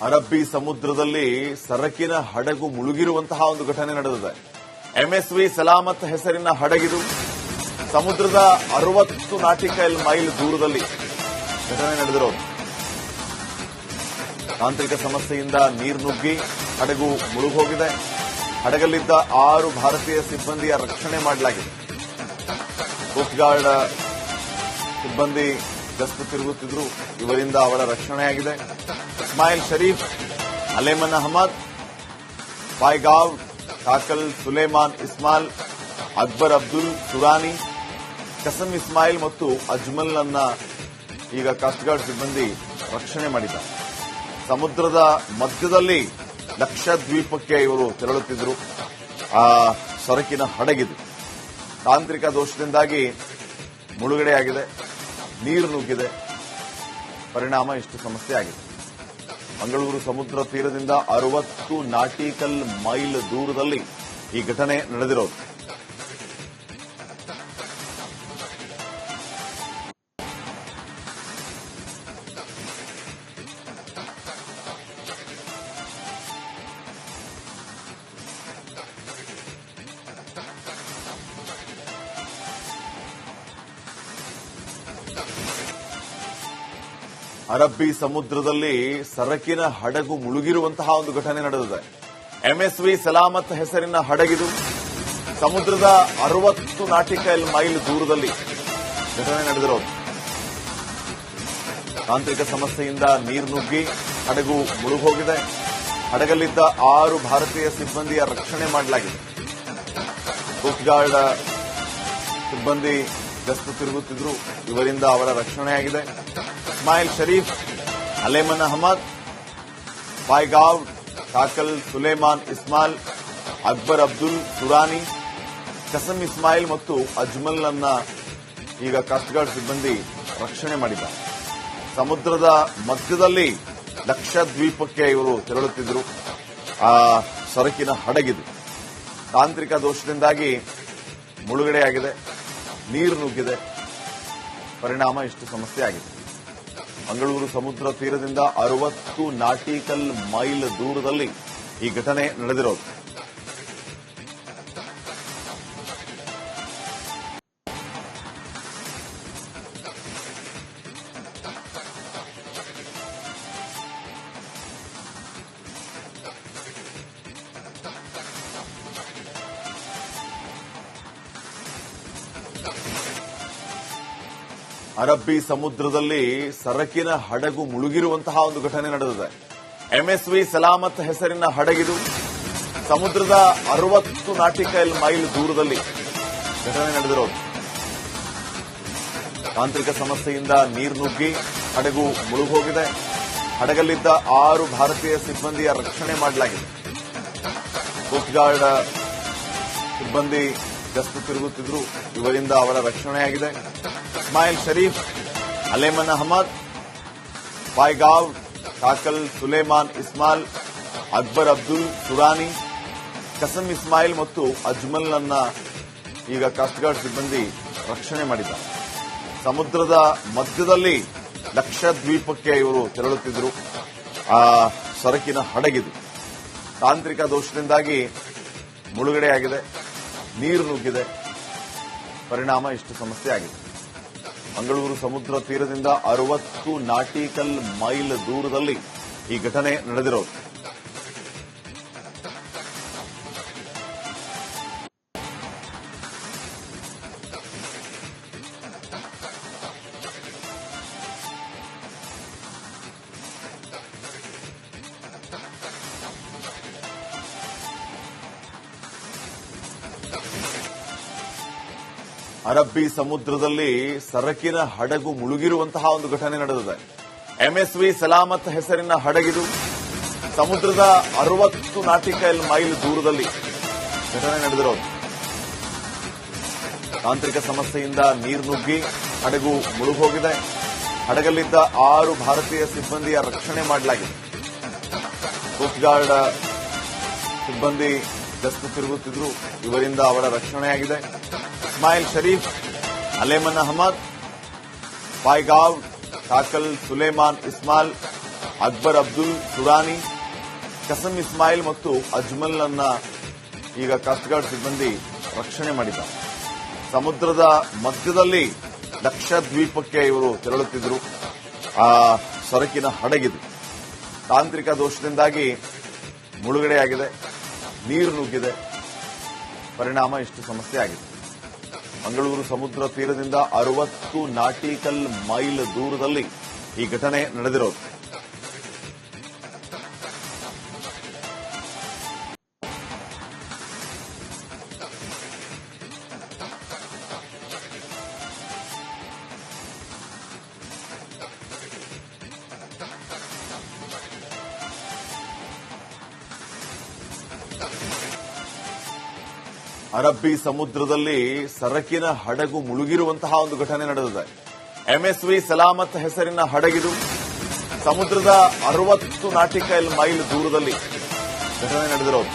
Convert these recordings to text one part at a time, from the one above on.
ಅರಬ್ಬಿ ಸಮುದ್ರದಲ್ಲಿ ಸರಕಿನ ಹಡಗು ಮುಳುಗಿರುವಂತಹ ಒಂದು ಘಟನೆ ನಡೆದಿದೆ. ಎಂಎಸ್ವಿ ಸಲಾಮತ್ ಹೆಸರಿನ ಹಡಗಿದು ಸಮುದ್ರದ 60 ನಾಟಿಕಲ್ ಮೈಲ್ ದೂರದಲ್ಲಿ ಘಟನೆ ನಡೆದಿರೋದು. ತಾಂತ್ರಿಕ ಸಮಸ್ಯೆಯಿಂದ ನೀರು ನುಗ್ಗಿ ಹಡಗು ಮುಳುಗೋಗಿದೆ. ಹಡಗಲ್ಲಿದ್ದ 6 ಭಾರತೀಯ ಸಿಬ್ಬಂದಿಯ ರಕ್ಷಣೆ ಮಾಡಲಾಗಿದೆ. ಕೋಸ್ಟ್ ಗಾರ್ಡ್ ಸಿಬ್ಬಂದಿ ಗಸ್ತು ತಿರುಗುತ್ತಿದ್ರು, ಇವರಿಂದ ಅವರ ರಕ್ಷಣೆಯಾಗಿದೆ. ಇಸ್ಮಾಯಿಲ್ ಶರೀಫ್, ಅಲೇಮನ್ ಅಹಮದ್, ಪಾಯ್ಗಾವ್, ಕಾಕಲ್ ಸುಲೇಮಾನ್ ಇಸ್ಮಾಲ್, ಅಕ್ಬರ್ ಅಬ್ದುಲ್ ಸುರಾನಿ, ಕಸಂ ಇಸ್ಮಾಯಿಲ್ ಮತ್ತು ಅಜ್ಮಲ್ ಅನ್ನ ಈಗ ಕಾಸ್ಟ್ ಗಾರ್ಡ್ ಸಿಬ್ಬಂದಿ ರಕ್ಷಣೆ ಮಾಡಿದ್ದಾರೆ. ಸಮುದ್ರದ ಮಧ್ಯದಲ್ಲಿ ಲಕ್ಷದ್ವೀಪಕ್ಕೆ ಇವರು ತೆರಳುತ್ತಿದ್ದರು. ಆ ಸರಕಿನ ಹಡಗಿದು ತಾಂತ್ರಿಕ ದೋಷದಿಂದಾಗಿ ಮುಳುಗಡೆಯಾಗಿದೆ, ನೀರು ನುಗ್ಗಿದೆ. ಪರಿಣಾಮ ಇಷ್ಟು ಸಮಸ್ಯೆ ಆಗಿದೆ. ಮಂಗಳೂರು ಸಮುದ್ರ ತೀರದಿಂದ 60 ನಾಟಿಕಲ್ ಮೈಲ್ ದೂರದಲ್ಲಿ ಈ ಘಟನೆ ನಡೆದಿರೋದು. ಅರಬ್ಬಿ ಸಮುದ್ರದಲ್ಲಿ ಸರಕಿನ ಹಡಗು ಮುಳುಗಿರುವಂತಹ ಒಂದು ಘಟನೆ ನಡೆದಿದೆ. ಎಂಎಸ್ವಿ ಸಲಾಮತ್ ಹೆಸರಿನ ಹಡಗಿದು ಸಮುದ್ರದ 60 ನಾಟಿಕಲ್ ಮೈಲ್ ದೂರದಲ್ಲಿ ಘಟನೆ ನಡೆದಿರೋದು. ತಾಂತ್ರಿಕ ಸಮಸ್ಯೆಯಿಂದ ನೀರು ನುಗ್ಗಿ ಹಡಗು ಮುಳುಗೋಗಿದೆ. ಹಡಗಲ್ಲಿದ್ದ 6 ಭಾರತೀಯ ಸಿಬ್ಬಂದಿಯ ರಕ್ಷಣೆ ಮಾಡಲಾಗಿದೆ. ಕೋಸ್ಟ್ ಗಾರ್ಡ್ ಸಿಬ್ಬಂದಿ ಗಸ್ತು ತಿರುಗುತ್ತಿದ್ರು, ಇವರಿಂದ ಅವರ ರಕ್ಷಣೆಯಾಗಿದೆ. ಇಸ್ಮಾಯಿಲ್ ಶರೀಫ್, ಅಲೇಮನ್ ಅಹಮದ್, ಪಾಯ್ಗಾವ್, ಕಾಕಲ್ ಸುಲೇಮಾನ್ ಇಸ್ಮಾಲ್, ಅಕ್ಬರ್ ಅಬ್ದುಲ್ ಸುರಾನಿ, ಕಸಂ ಇಸ್ಮಾಯಿಲ್ ಮತ್ತು ಅಜ್ಮಲ್ ಅನ್ನ ಈಗ ಕಾಸ್ಟ್ ಗಾರ್ಡ್ ಸಿಬ್ಬಂದಿ ರಕ್ಷಣೆ ಮಾಡಿದ್ದಾರೆ. ಸಮುದ್ರದ ಮಧ್ಯದಲ್ಲಿ ಲಕ್ಷದ್ವೀಪಕ್ಕೆ ಇವರು ತೆರಳುತ್ತಿದ್ದರು. ಆ ಸರಕಿನ ಹಡಗಿದು ತಾಂತ್ರಿಕ ದೋಷದಿಂದಾಗಿ ಮುಳುಗಡೆಯಾಗಿದೆ, ನೀರು ನುಗ್ಗಿದೆ. ಪರಿಣಾಮ ಇಷ್ಟು ಸಮಸ್ಯೆ ಆಗಿದೆ. ಮಂಗಳೂರು ಸಮುದ್ರ ತೀರದಿಂದ 60 ನಾಟಿಕಲ್ ಮೈಲ್ ದೂರದಲ್ಲಿ ಈ ಘಟನೆ ನಡೆದಿರೋದು. ಅರಬ್ಬಿ ಸಮುದ್ರದಲ್ಲಿ ಸರಕಿನ ಹಡಗು ಮುಳುಗಿರುವಂತಹ ಒಂದು ಘಟನೆ ನಡೆದಿದೆ. ಎಂಎಸ್ವಿ ಸಲಾಮತ್ ಹೆಸರಿನ ಹಡಗಿದು ಸಮುದ್ರದ 60 ನಾಟಿಕಲ್ ಮೈಲ್ ದೂರದಲ್ಲಿ ಘಟನೆ ನಡೆದಿರೋದು. ತಾಂತ್ರಿಕ ಸಮಸ್ಯೆಯಿಂದ ನೀರು ನುಗ್ಗಿ ಹಡಗು ಮುಳುಗೋಗಿದೆ. ಹಡಗಲ್ಲಿದ್ದ 6 ಭಾರತೀಯ ಸಿಬ್ಬಂದಿಯ ರಕ್ಷಣೆ ಮಾಡಲಾಗಿದೆ. ಕೋಸ್ಟ್ ಗಾರ್ಡ್ ಸಿಬ್ಬಂದಿ ಗಸ್ತು ತಿರುಗುತ್ತಿದ್ರು, ಇವರಿಂದ ಅವರ ರಕ್ಷಣೆಯಾಗಿದೆ. ಇಸ್ಮಾಯಿಲ್ ಶರೀಫ್, ಅಲೇಮನ್ ಅಹಮದ್, ಪಾಯ್ಗಾವ್, ಕಾಕಲ್ ಸುಲೇಮಾನ್ ಇಸ್ಮಾಲ್, ಅಕ್ಬರ್ ಅಬ್ದುಲ್ ಸುರಾನಿ, ಕಸಂ ಇಸ್ಮಾಯಿಲ್ ಮತ್ತು ಅಜ್ಮಲ್ ಅನ್ನ ಈಗ ಕಾಸ್ಟ್ ಗಾರ್ಡ್ ಸಿಬ್ಬಂದಿ ರಕ್ಷಣೆ ಮಾಡಿದ್ದಾರೆ. ಸಮುದ್ರದ ಮಧ್ಯದಲ್ಲಿ ಲಕ್ಷದ್ವೀಪಕ್ಕೆ ಇವರು ತೆರಳುತ್ತಿದ್ದರು. ಆ ಸರಕಿನ ಹಡಗಿದು ತಾಂತ್ರಿಕ ದೋಷದಿಂದಾಗಿ ಮುಳುಗಡೆಯಾಗಿದೆ, ನೀರು ನುಗ್ಗಿದೆ. ಪರಿಣಾಮ ಇಷ್ಟು ಸಮಸ್ಯೆ ಆಗಿದೆ. ಮಂಗಳೂರು ಸಮುದ್ರ ತೀರದಿಂದ 60 ನಾಟಿಕಲ್ ಮೈಲ್ ದೂರದಲ್ಲಿ ಈ ಘಟನೆ ನಡೆದಿರೋದು. ಅರಬ್ಬಿ ಸಮುದ್ರದಲ್ಲಿ ಸರಕಿನ ಹಡಗು ಮುಳುಗಿರುವಂತಹ ಒಂದು ಘಟನೆ ನಡೆದಿದೆ. ಎಂಎಸ್ವಿ ಸಲಾಮತ್ ಹೆಸರಿನ ಹಡಗಿದು ಸಮುದ್ರದ 60 ನಾಟಿಕಲ್ ಮೈಲ್ ದೂರದಲ್ಲಿ ಘಟನೆ ನಡೆದಿರೋದು. ತಾಂತ್ರಿಕ ಸಮಸ್ಯೆಯಿಂದ ನೀರು ನುಗ್ಗಿ ಹಡಗು ಮುಳುಗೋಗಿದೆ. ಹಡಗಲ್ಲಿದ್ದ 6 ಭಾರತೀಯ ಸಿಬ್ಬಂದಿಯ ರಕ್ಷಣೆ ಮಾಡಲಾಗಿದೆ. ಕೋಸ್ಟ್ ಗಾರ್ಡ್ ಸಿಬ್ಬಂದಿ ಗಸ್ತು ತಿರುಗುತ್ತಿದ್ರು, ಇವರಿಂದ ಅವರ ರಕ್ಷಣೆಯಾಗಿದೆ. ಇಸ್ಮಾಯಿಲ್ ಶರೀಫ್, ಅಲೇಮನ್ ಅಹಮದ್, ಪಾಯ್ಗಾವ್, ಕಾಕಲ್ ಸುಲೇಮಾನ್ ಇಸ್ಮಾಲ್, ಅಕ್ಬರ್ ಅಬ್ದುಲ್ ಸುರಾನಿ, ಕಸಂ ಇಸ್ಮಾಯಿಲ್ ಮತ್ತು ಅಜ್ಮಲ್ ಅನ್ನ ಈಗ ಕಾಸ್ಟ್ ಗಾರ್ಡ್ ಸಿಬ್ಬಂದಿ ರಕ್ಷಣೆ ಮಾಡಿದ್ದಾರೆ. ಸಮುದ್ರದ ಮಧ್ಯದಲ್ಲಿ ಲಕ್ಷದ್ವೀಪಕ್ಕೆ ಇವರು ತೆರಳುತ್ತಿದ್ದರು. ಆ ಸರಕಿನ ಹಡಗಿದು ತಾಂತ್ರಿಕ ದೋಷದಿಂದಾಗಿ ಮುಳುಗಡೆಯಾಗಿದೆ, ನೀರು ನುಗ್ಗಿದೆ. ಪರಿಣಾಮ ಇಷ್ಟು ಸಮಸ್ಯೆ ಆಗಿದೆ. ಮಂಗಳೂರು ಸಮುದ್ರ ತೀರದಿಂದ 60 ನಾಟಿಕಲ್ ಮೈಲ್ ದೂರದಲ್ಲಿ ಈ ಘಟನೆ ನಡೆದಿರೋದು. ಅರಬ್ಬಿ ಸಮುದ್ರದಲ್ಲಿ ಸರಕಿನ ಹಡಗು ಮುಳುಗಿರುವಂತಹ ಒಂದು ಘಟನೆ ನಡೆದಿದೆ. ಎಂಎಸ್ವಿ ಸಲಾಮತ್ ಹೆಸರಿನ ಹಡಗಿದು ಸಮುದ್ರದ 60 ನಾಟಿಕಲ್ ಮೈಲ್ ದೂರದಲ್ಲಿ ಘಟನೆ ನಡೆದಿರೋದು.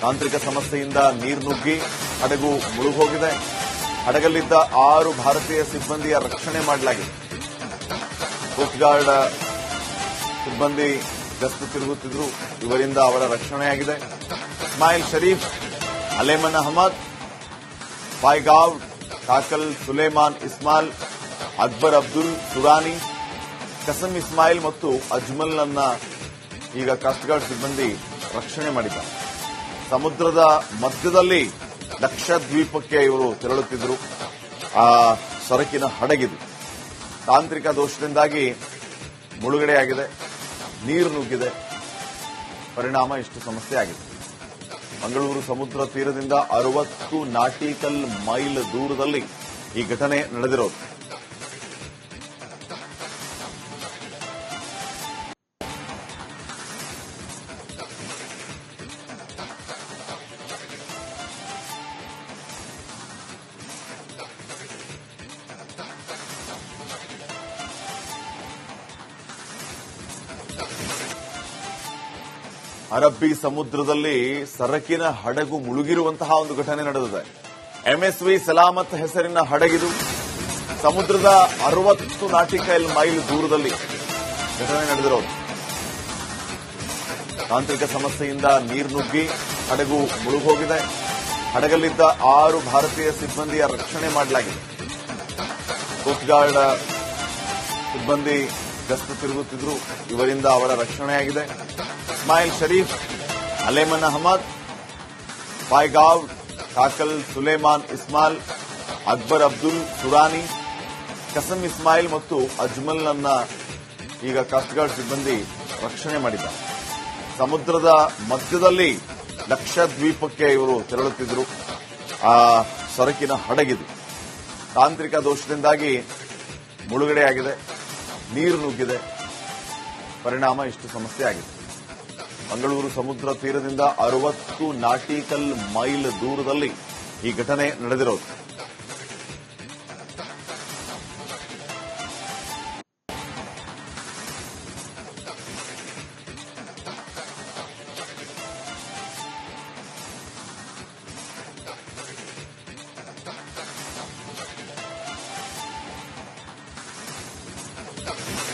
ತಾಂತ್ರಿಕ ಸಮಸ್ಯೆಯಿಂದ ನೀರು ನುಗ್ಗಿ ಹಡಗು ಮುಳುಗೋಗಿದೆ. ಹಡಗಲ್ಲಿದ್ದ 6 ಭಾರತೀಯ ಸಿಬ್ಬಂದಿಯ ರಕ್ಷಣೆ ಮಾಡಲಾಗಿದೆ. ಕೋಸ್ಟ್ ಗಾರ್ಡ್ ಸಿಬ್ಬಂದಿ ಗಸ್ತು ತಿರುಗುತ್ತಿದ್ರು, ಇವರಿಂದ ಅವರ ರಕ್ಷಣೆಯಾಗಿದೆ. ಇಸ್ಮಾಯಿಲ್ ಶರೀಫ್, ಅಲೇಮನ್ ಅಹಮದ್, ಫಾಯ್ಗಾವ್, ಕಾಕಲ್ ಸುಲೇಮಾನ್ ಇಸ್ಮಾಲ್, ಅಕ್ಬರ್ ಅಬ್ದುಲ್ ಸುರಾನಿ, ಕಸಂ ಇಸ್ಮಾಯಿಲ್ ಮತ್ತು ಅಜ್ಮಲ್ ಅನ್ನ ಈಗ ಕಾಸ್ಟ್ ಗಾರ್ಡ್ ಸಿಬ್ಬಂದಿ ರಕ್ಷಣೆ ಮಾಡಿದ್ದಾರೆ. ಸಮುದ್ರದ ಮಧ್ಯದಲ್ಲಿ ಲಕ್ಷದ್ವೀಪಕ್ಕೆ ಇವರು ತೆರಳುತ್ತಿದ್ದರು. ಆ ಸರಕಿನ ಹಡಗಿದು ತಾಂತ್ರಿಕ ದೋಷದಿಂದಾಗಿ ಮುಳುಗಡೆಯಾಗಿದೆ, ನೀರು ನುಗ್ಗಿದೆ. ಪರಿಣಾಮ ಇಷ್ಟು ಸಮಸ್ಯೆ ಆಗಿದೆ. ಮಂಗಳೂರು ಸಮುದ್ರ ತೀರದಿಂದ 60 ನಾಟಿಕಲ್ ಮೈಲ್ ದೂರದಲ್ಲಿ ಈ ಘಟನೆ ನಡೆದಿರೋದು. ಅರಬ್ಬಿ ಸಮುದ್ರದಲ್ಲಿ ಸರಕಿನ ಹಡಗು ಮುಳುಗಿರುವಂತಹ ಒಂದು ಘಟನೆ ನಡೆದಿದೆ. ಎಂಎಸ್ವಿ ಸಲಾಮತ್ ಹೆಸರಿನ ಹಡಗಿದು ಸಮುದ್ರದ 60 ನಾಟಿಕಲ್ ಮೈಲ್ ದೂರದಲ್ಲಿ ಘಟನೆ ನಡೆದಿರೋದು. ತಾಂತ್ರಿಕ ಸಮಸ್ಯೆಯಿಂದ ನೀರು ನುಗ್ಗಿ ಹಡಗು ಮುಳುಗೋಗಿದೆ. ಹಡಗಲ್ಲಿದ್ದ 6 ಭಾರತೀಯ ಸಿಬ್ಬಂದಿಯ ರಕ್ಷಣೆ ಮಾಡಲಾಗಿದೆ. ಕೋಸ್ಟ್ ಗಾರ್ಡ್ ಸಿಬ್ಬಂದಿ ಗಸ್ತು ತಿರುಗುತ್ತಿದ್ರು, ಇವರಿಂದ ಅವರ ರಕ್ಷಣೆಯಾಗಿದೆ. ಇಸ್ಮಾಯಿಲ್ ಶರೀಫ್, ಅಲೇಮನ್ ಅಹಮದ್, ಫಾಯ್ಗಾವ್, ಕಾಕಲ್ ಸುಲೇಮಾನ್ ಇಸ್ಮಾಲ್, ಅಕ್ಬರ್ ಅಬ್ದುಲ್ ಸುರಾನಿ, ಕಸಂ ಇಸ್ಮಾಯಿಲ್ ಮತ್ತು ಅಜ್ಮಲ್ ಅನ್ನ ಈಗ ಕಾಸ್ಟ್ ಗಾರ್ಡ್ ಸಿಬ್ಬಂದಿ ರಕ್ಷಣೆ ಮಾಡಿದ್ದಾರೆ. ಸಮುದ್ರದ ಮಧ್ಯದಲ್ಲಿ ಲಕ್ಷದ್ವೀಪಕ್ಕೆ ಇವರು ತೆರಳುತ್ತಿದ್ದರು. ಆ ಸರಕಿನ ಹಡಗಿದು ತಾಂತ್ರಿಕ ದೋಷದಿಂದಾಗಿ ಮುಳುಗಡೆಯಾಗಿದೆ, ನೀರು ನುಗ್ಗಿದೆ. ಪರಿಣಾಮ ಇಷ್ಟು ಸಮಸ್ಯೆ ಆಗಿದೆ. ಮಂಗಳೂರು ಸಮುದ್ರ ತೀರದಿಂದ 60 ನಾಟಿಕಲ್ ಮೈಲ್ ದೂರದಲ್ಲಿ ಈ ಘಟನೆ ನಡೆದಿರೋದು.